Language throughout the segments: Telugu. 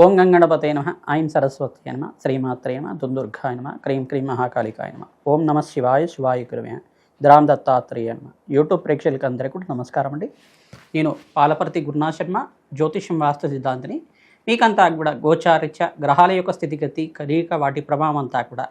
ఓం గంగణపతే నమ ఐం సరస్వతి నమ శ్రీమాత్రే నమ దుందుర్గాయ నమ క్రీం క్రీం మహాకాళికాయ నమ ఓం నమ శివాయ శివాయ గురువే ద్రామ్ దత్తాత్రేయ నమ. యూట్యూబ్ ప్రేక్షకులకు అందరికీ కూడా నమస్కారం అండి. నేను పాలపర్తి గురునాథ్ శర్మ, జ్యోతిష్యం వాస్తు సిద్ధాంతిని. మీకంతా కూడా గోచారిత్య గ్రహాల యొక్క స్థితిగతి కలీక వాటి ప్రభావం అంతా కూడా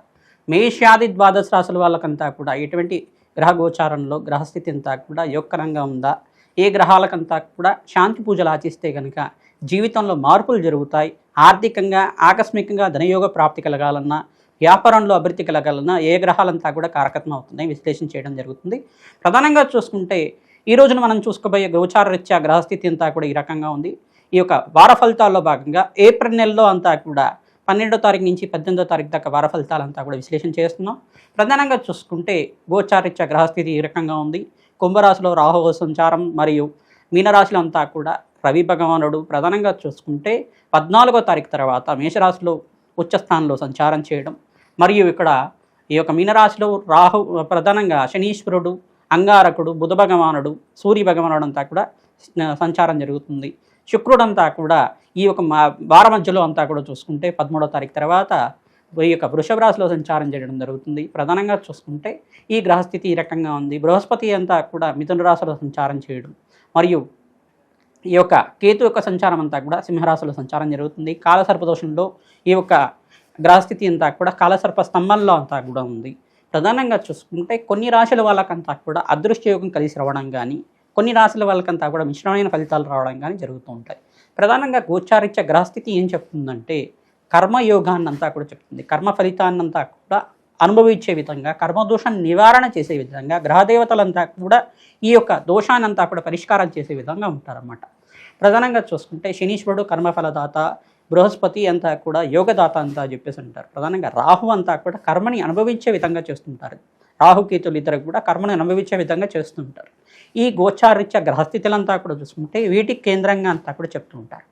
మేషాది ద్వాదశ రాశుల వాళ్ళకంతా కూడా ఎటువంటి గ్రహ గోచారంలో గ్రహస్థితి అంతా కూడా యోగకరంగా ఉందా, ఏ గ్రహాలకంతా కూడా శాంతి పూజలు ఆచిస్తే కనుక జీవితంలో మార్పులు జరుగుతాయి, ఆర్థికంగా ఆకస్మికంగా ధనయోగ ప్రాప్తి కలగాలన్నా, వ్యాపారంలో అభివృద్ధి కలగాలన్నా ఏ గ్రహాలంతా కూడా కారకత్వం అవుతున్నాయి విశ్లేషణ చేయడం జరుగుతుంది. ప్రధానంగా చూసుకుంటే ఈ రోజున మనం చూసుకోబోయే గోచార రీత్యా గ్రహస్థితి అంతా కూడా ఈ రకంగా ఉంది. ఈ యొక్క వార ఫలితాల్లో భాగంగా ఏప్రిల్ నెలలో అంతా కూడా 12వ తారీఖు నుంచి 18వ తారీఖు దాకా వార ఫలితాలంతా కూడా విశ్లేషణ చేస్తున్నాం. ప్రధానంగా చూసుకుంటే గోచారీత్యా గ్రహస్థితి ఈ రకంగా ఉంది. కుంభరాశిలో రాహు సంచారం మరియు మీనరాశిలో అంతా కూడా రవి భగవానుడు ప్రధానంగా చూసుకుంటే 14వ తారీఖు తర్వాత మేషరాశిలో ఉచ్చస్థానంలో సంచారం చేయడం, మరియు ఇక్కడ ఈ యొక్క మీనరాశిలో రాహు ప్రధానంగా శనీశ్వరుడు, అంగారకుడు, బుధ భగవానుడు, సూర్య భగవానుడు అంతా కూడా సంచారం జరుగుతుంది. శుక్రుడంతా కూడా ఈ యొక్క వార మధ్యలో అంతా కూడా చూసుకుంటే 13వ తారీఖు తర్వాత ఈ యొక్క వృషభ రాశిలో సంచారం చేయడం జరుగుతుంది. ప్రధానంగా చూసుకుంటే ఈ గ్రహస్థితి ఈ రకంగా ఉంది. బృహస్పతి అంతా కూడా మిథున రాశిలో సంచారం చేయడం, మరియు ఈ యొక్క కేతు యొక్క సంచారం అంతా కూడా సింహరాశిలో సంచారం జరుగుతుంది. కాలసర్పదోషంలో ఈ యొక్క గ్రహస్థితి అంతా కూడా కాలసర్ప స్తంభంలో అంతా కూడా ఉంది. ప్రధానంగా చూసుకుంటే కొన్ని రాశుల వాళ్ళకంతా కూడా అదృష్టయోగం కలిసి రావడం కానీ, కొన్ని రాశుల వాళ్ళకంతా కూడా మిశ్రమైన ఫలితాలు రావడం కానీ జరుగుతూ ఉంటాయి. ప్రధానంగా గోచారిత్య గ్రహస్థితి ఏం చెప్తుందంటే కర్మయోగాన్ని అంతా కూడా చెప్తుంది. కర్మ ఫలితాన్నంతా కూడా అనుభవించే విధంగా, కర్మదోషాన్ని నివారణ చేసే విధంగా గ్రహదేవతలంతా కూడా ఈ యొక్క దోషాన్నంతా కూడా పరిష్కారం చేసే విధంగా ఉంటారన్నమాట. ప్రధానంగా చూసుకుంటే శనీశ్వరుడు కర్మఫలదాత, బృహస్పతి అంతా కూడా యోగదాత అంతా చెప్పేసి అంటారు. ప్రధానంగా రాహు అంతా కూడా కర్మని అనుభవించే విధంగా చేస్తుంటారు. రాహుకేతులు ఇద్దరు కూడా కర్మని అనుభవించే విధంగా చేస్తుంటారు. ఈ గోచారీత్య గ్రహస్థితులంతా కూడా చూసుకుంటే వీటికి కేంద్రంగా అంతా కూడా చెప్తూ ఉంటారు.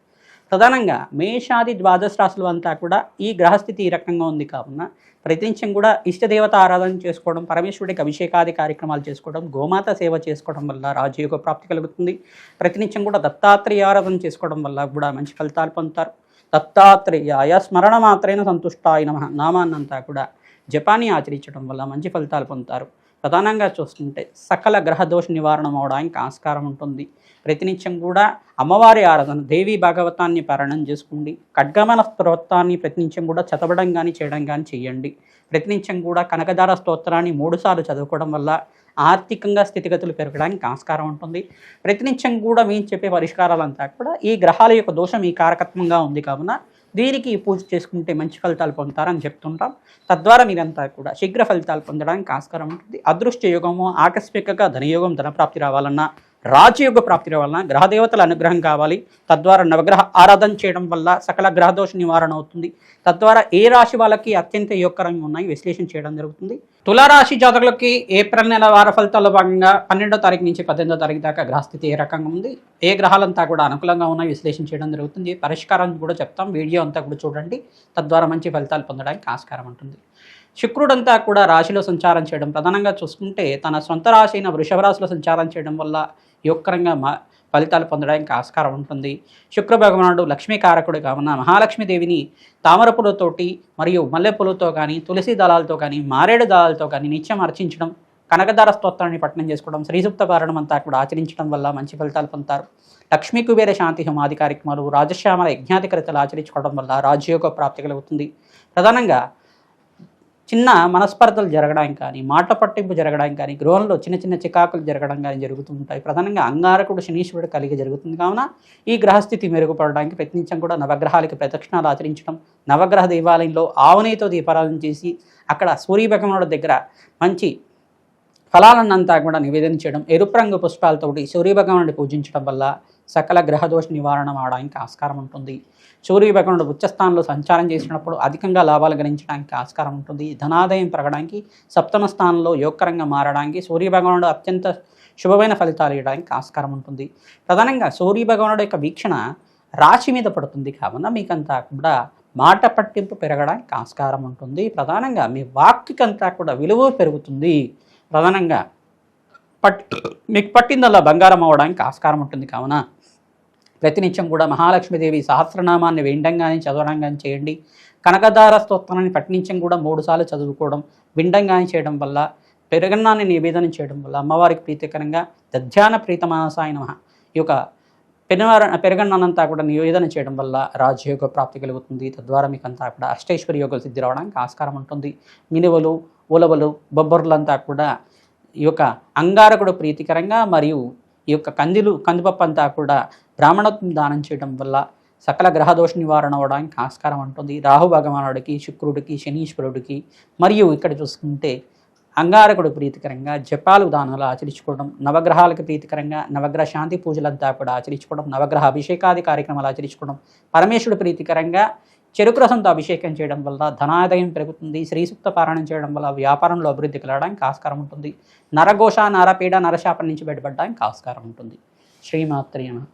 ప్రధానంగా మేషాది ద్వాదశ రాశులు అంతా కూడా ఈ గ్రహస్థితి ఈ రకంగా ఉంది కావున ప్రతినిత్యం కూడా ఇష్టదేవత ఆరాధన చేసుకోవడం, పరమేశ్వరుడికి అభిషేకాది కార్యక్రమాలు చేసుకోవడం, గోమాత సేవ చేసుకోవడం వల్ల రాజయోగ ప్రాప్తి కలుగుతుంది. ప్రతినిత్యం కూడా దత్తాత్రేయ ఆరాధన చేసుకోవడం వల్ల కూడా మంచి ఫలితాలు పొందుతారు. దత్తాత్రేయాయ స్మరణ మాత్రైన సంతుష్టాయ నమః నామాన్నంతా కూడా జపాన్ని ఆచరించడం వల్ల మంచి ఫలితాలు పొందుతారు. ప్రధానంగా చూస్తుంటే సకల గ్రహ దోష నివారణ అవడానికి ఆస్కారం ఉంటుంది. ప్రతినిత్యం కూడా అమ్మవారి ఆరాధన, దేవీ భాగవతాన్ని పారాయణం చేసుకోండి. ఖడ్గమన స్తోత్రాన్ని ప్రతినిత్యం కూడా చదవడం కానీ చేయడం కానీ చేయండి. ప్రతినిత్యం కూడా కనకదార స్తోత్రాన్ని 3 సార్లు చదువుకోవడం వల్ల ఆర్థికంగా స్థితిగతులు పెరగడానికి ఆస్కారం ఉంటుంది. ప్రతినిత్యం కూడా మేము చెప్పే పరిష్కారాలంతా కూడా ఈ గ్రహాల యొక్క దోషం ఈ కారకత్వంగా ఉంది కావున దీనికి పూజ చేసుకుంటే మంచి ఫలితాలు పొందుతారని చెప్తుంటాం. తద్వారా మీరంతా కూడా శీఘ్ర ఫలితాలు పొందడానికి ఆస్కారం ఉంటుంది. అదృష్ట యోగము, ఆకస్మికంగా ధనయోగం, ధనప్రాప్తి రావాలన్నా, రాజయోగ ప్రాప్తి రావాలన్నా గ్రహదేవతల అనుగ్రహం కావాలి. తద్వారా నవగ్రహ ఆరాధన చేయడం వల్ల సకల గ్రహదోష నివారణ అవుతుంది. తద్వారా ఏ రాశి వాళ్ళకి అత్యంత యోగకరంగా ఉన్నాయి విశ్లేషణ చేయడం జరుగుతుంది. తులారాశి జాతకులకి ఏప్రిల్ నెల వార ఫలితాల్లో భాగంగా 12వ తారీఖు నుంచి 18వ తారీఖు దాకా గ్రహస్థితి ఏ రకంగా ఉంది, ఏ గ్రహాలంతా కూడా అనుకూలంగా ఉన్నాయి విశ్లేషణ చేయడం జరుగుతుంది. పరిష్కారం కూడా చెప్తాం, వీడియో అంతా కూడా చూడండి. తద్వారా మంచి ఫలితాలు పొందడానికి ఆస్కారం ఉంటుంది. శుక్రుడంతా కూడా రాశిలో సంచారం చేయడం, ప్రధానంగా చూసుకుంటే తన సొంత రాశి అయిన వృషభ రాశిలో సంచారం చేయడం వల్ల యోగకరంగా ఫలితాలు పొందడానికి ఆస్కారం ఉంటుంది. శుక్ర భగవానుడు లక్ష్మీకారకుడు కావున మహాలక్ష్మీదేవిని తామర పూలతోటి మరియు మల్లెపూలతో కానీ, తులసి దళాలతో కానీ, మారేడు దళాలతో కానీ నిత్యం అర్చించడం, కనకదార స్తోత్రాన్ని పఠనం చేసుకోవడం, శ్రీసూక్త పారాయణం అంతా కూడా ఆచరించడం వల్ల మంచి ఫలితాలు పొందుతారు. లక్ష్మీ కుబేర శాంతి హోమాది కార్యక్రమాలు, రాజశ్యామల యజ్ఞాధికరితలు ఆచరించుకోవడం వల్ల రాజయోగ ప్రాప్తి కలుగుతుంది. ప్రధానంగా చిన్న మనస్పర్ధలు జరగడానికి కానీ, మాట పట్టింపు జరగడానికి కానీ, గృహంలో చిన్న చిన్న చికాకులు జరగడం కానీ జరుగుతూ ఉంటాయి. ప్రధానంగా అంగారకుడు శనీశ్వరుడు కలిగి జరుగుతుంది కావున ఈ గ్రహస్థితి మెరుగుపడడానికి ప్రయత్నించడం కూడా నవగ్రహాలకి ప్రదక్షిణాలు ఆచరించడం, నవగ్రహ దేవాలయంలో ఆవునేతో దీపారాధన చేసి అక్కడ సూర్యభగవానుడి దగ్గర మంచి ఫలాలన్నంతా కూడా నివేదన చేయడం, ఎరుపు రంగు పుష్పాలతోటి సూర్యభగవానుడిని పూజించడం వల్ల సకల గ్రహదోష నివారణ అవడానికి ఆస్కారం ఉంటుంది. సూర్యభగవానుడు ఉచ్చస్థానంలో సంచారం చేసినప్పుడు అధికంగా లాభాలు గణించడానికి ఆస్కారం ఉంటుంది. ధనాదాయం పెరగడానికి, సప్తమ స్థానంలో యోగకరంగా మారడానికి సూర్యభగవానుడు అత్యంత శుభమైన ఫలితాలు ఇవ్వడానికి ఆస్కారం ఉంటుంది. ప్రధానంగా సూర్యభగవానుడు యొక్క వీక్షణ రాశి మీద పడుతుంది కావున మీకంతా కూడా మాట పట్టింపు పెరగడానికి ఆస్కారం ఉంటుంది. ప్రధానంగా మీ వాక్కికంతా కూడా విలువ పెరుగుతుంది. ప్రధానంగా మీకు పట్టిందల్లా బంగారం అవ్వడానికి ఆస్కారం ఉంటుంది కావున ప్రతినిత్యం కూడా మహాలక్ష్మీదేవి సహస్రనామాన్ని వినడం కానీ చదవడం కానీ చేయండి. కనకదార స్తోత్రాన్ని ప్రతినిత్యం కూడా 3 సార్లు చదువుకోవడం, వినడం కానీ చేయడం వల్ల, పెరుగన్నాన్ని నివేదన చేయడం వల్ల అమ్మవారికి ప్రీతికరంగా దధ్యాన ప్రీతమాసాయ నమః ఈ యొక్క పెరుగన్నానంతా కూడా నివేదన చేయడం వల్ల రాజయోగ ప్రాప్తి కలుగుతుంది. తద్వారా మీకు అంతా కూడా అష్టైశ్వర్య యోగ సిద్ధి రావడానికి ఆస్కారం ఉంటుంది. మినువలు, ఉలవలు, బొబ్బర్లంతా కూడా ఈ యొక్క అంగారకుడు ప్రీతికరంగా మరియు ఈ యొక్క కందిపప్పు అంతా కూడా బ్రాహ్మణత్వం దానం చేయడం వల్ల సకల గ్రహదోష నివారణ అవడానికి ఆస్కారం ఉంటుంది. రాహు భగవానుడికి, శుక్రుడికి, శనీశ్వరుడికి మరియు ఇక్కడ చూసుకుంటే అంగారకుడు ప్రీతికరంగా జపాలు దానాలు ఆచరించుకోవడం, నవగ్రహాలకు ప్రీతికరంగా నవగ్రహ శాంతి పూజలంతా కూడా ఆచరించుకోవడం, నవగ్రహ అభిషేకాది కార్యక్రమాలు ఆచరించుకోవడం, పరమేశ్వరుడు ప్రీతికరంగా చెరుకు రసంతో అభిషేకం చేయడం వల్ల ధనాదాయం పెరుగుతుంది. శ్రీసూక్త పారాయణం చేయడం వల్ల వ్యాపారంలో అభివృద్ధి కలగడానికి ఆస్కారం ఉంటుంది. నరఘోష, నరపీడ, నరశాపం నుంచి బయటపడడానికి ఆస్కారం ఉంటుంది. శ్రీమాత్రేయ నమః.